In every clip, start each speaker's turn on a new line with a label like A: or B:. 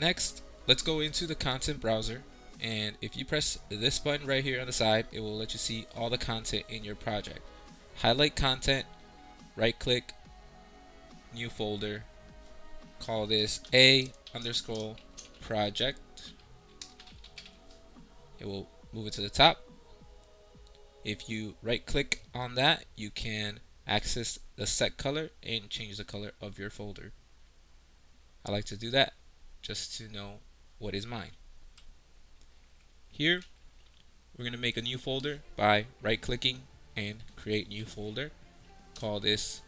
A: Next, let's go into the content browser, and if you press this button right here on the side, it will let you see all the content in your project. Highlight content, right click, new folder, call this A underscore project. It will move it to the top. If you right click on that, you can access the set color and change the color of your folder. I like to do that just to know what is mine. Here, we're going to make a new folder by right clicking and create new folder. Call this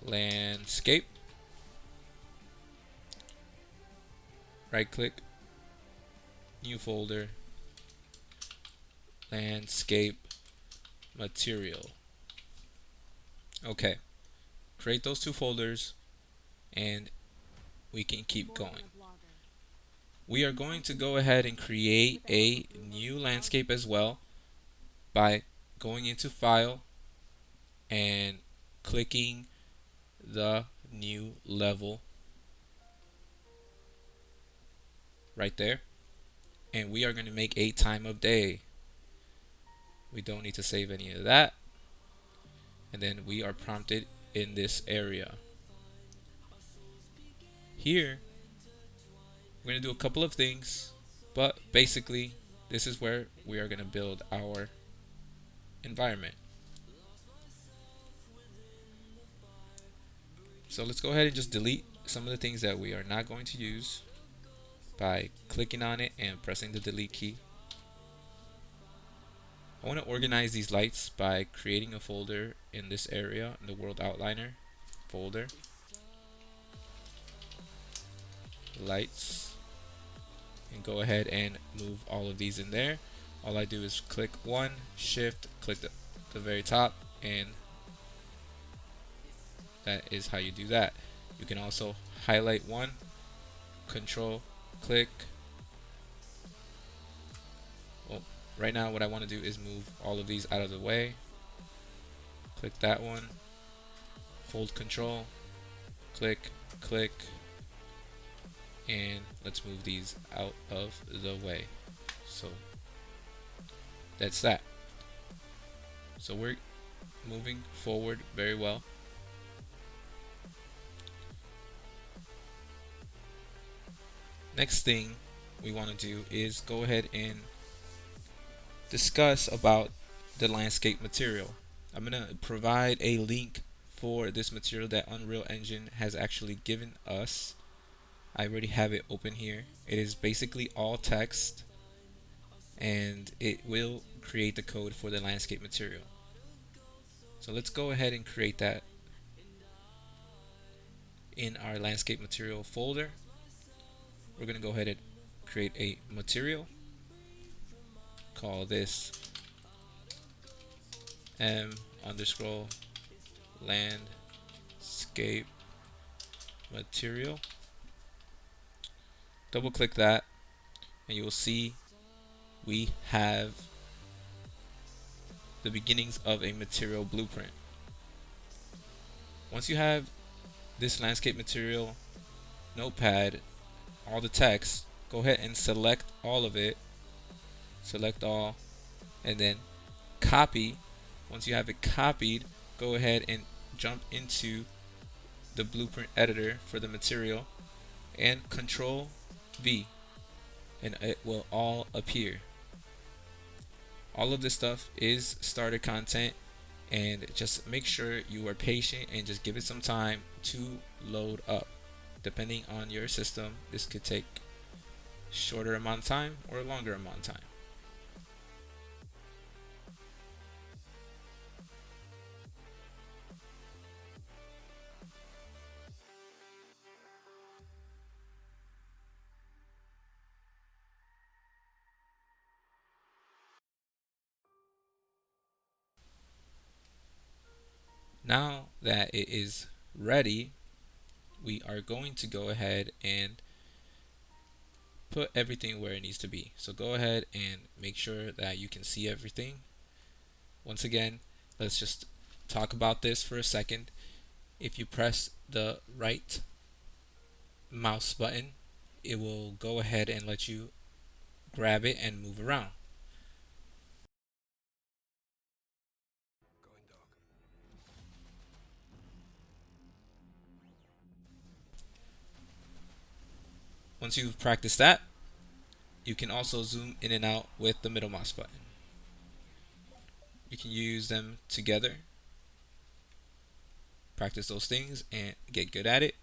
A: landscape. Right click, new folder, landscape material. Okay, create those two folders and we can keep going. We are going to go ahead and create a new landscape as well by going into file and clicking the new level right there, and we are going to make a time of day. We don't need to save any of that, and then we are prompted in this area. Here we're going to do a couple of things, but basically this is where we are going to build our environment. So let's go ahead and just delete some of the things that we are not going to use by clicking on it and pressing the delete key. I want to organize these lights by creating a folder in this area, in the World Outliner folder. Lights, and go ahead and move all of these in there. All I do is click one, shift, click the very top, and that is how you do that. You can also highlight one, control click. Well, right now what I want to do is move all of these out of the way. Click that one, hold control, click, click, and let's move these out of the way. So that's that. So we're moving forward very well. Next thing we want to do is go ahead and discuss about the landscape material. I'm going to provide a link for this material that Unreal Engine has actually given us. I already have it open here. It is basically all text, and it will create the code for the landscape material. So let's go ahead and create that in our landscape material folder. We're going to go ahead and create a material. Call this M underscore landscape material. Double click that and you will see we have the beginnings of a material blueprint. Once you have this landscape material notepad, all the text, go ahead and select all of it, select all, and then copy. Once you have it copied, go ahead and jump into the blueprint editor for the material and Control V, and it will all appear. All of this stuff is starter content, and just make sure you are patient and just give it some time to load up. Depending on your system, this could take shorter amount of time or a longer amount of time. Now that it is ready, we are going to go ahead and put everything where it needs to be. So go ahead and make sure that you can see everything. Once again, let's just talk about this for a second. If you press the right mouse button it will go ahead and let you grab it and move around. Once you've practiced that, you can also zoom in and out with the middle mouse button. You can use them together, practice those things, and get good at it.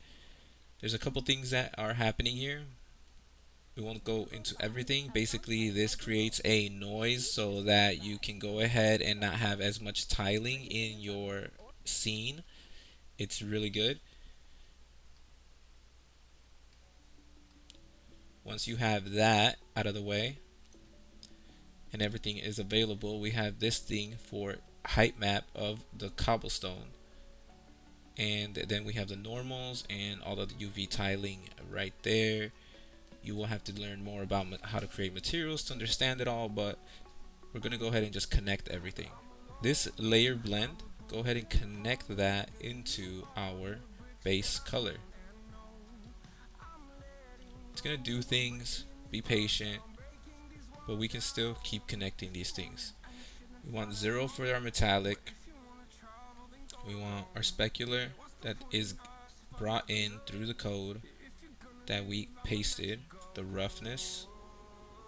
A: There's a couple things that are happening here. We won't go into everything. Basically, this creates a noise so that you can go ahead and not have as much tiling in your scene. It's really good. Once you have that out of the way and everything is available, we have this thing for height map of the cobblestone. And then we have the normals and all of the UV tiling right there. You will have to learn more about how to create materials to understand it all, but we're going to go ahead and just connect everything. This layer blend, go ahead and connect that into our base color. It's going to do things, be patient, but we can still keep connecting these things. We want 0 for our metallic. We want our specular that is brought in through the code that we pasted, the roughness,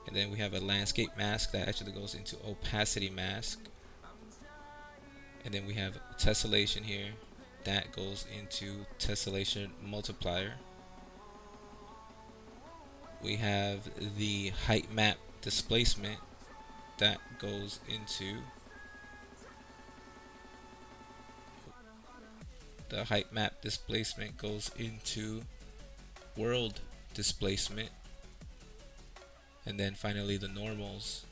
A: and then we have a landscape mask that actually goes into opacity mask, and then we have tessellation here that goes into tessellation multiplier. We have the height map displacement that goes into world displacement, and then finally the normals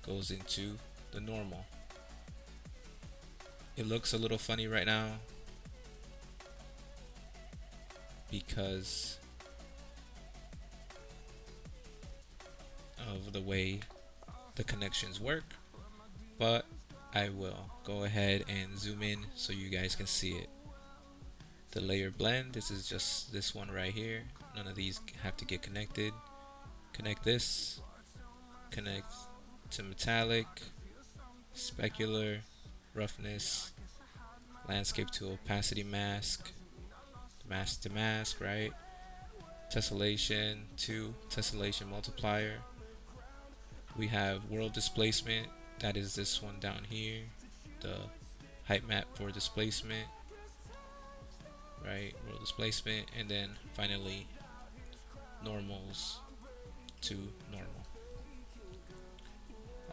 A: goes into the normal. It looks a little funny right now because of the way the connections work, but I will go ahead and zoom in so you guys can see it. The layer blend, this is just this one right here. None of these have to get connected. Connect this, connect to metallic, specular, roughness, landscape to opacity mask, mask to mask, right? Tessellation to tessellation multiplier. We have world displacement, that is this one down here, the height map for displacement, right? World displacement, and then finally normals to normal.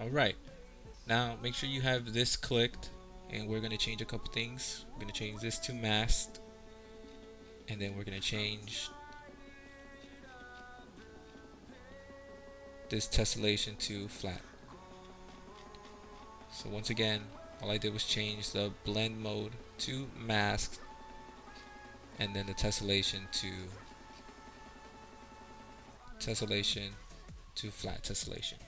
A: Alright, now make sure you have this clicked, and we're going to change a couple things. We're going to change this to masked, and then we're going to change this tessellation to flat. So once again, all I did was change the blend mode to masked, and then the tessellation to flat tessellation.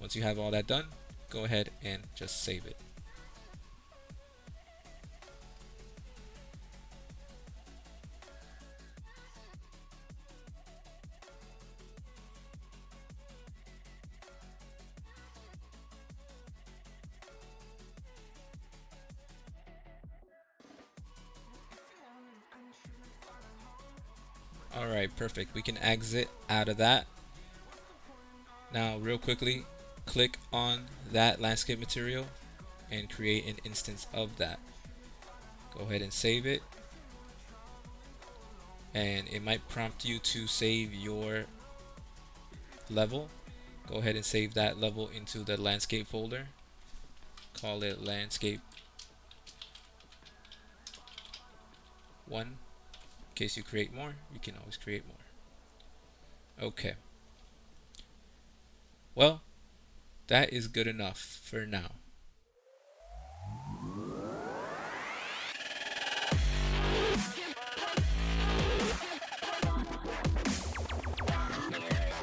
A: Once you have all that done, go ahead and just save it. Alright, perfect. We can exit out of that. Now, real quickly, click on that landscape material and create an instance of that. Go ahead and save it. And it might prompt you to save your level. Go ahead and save that level into the landscape folder. Call it landscape 1. In case you create more, you can always create more. Okay. Well, that is good enough for now.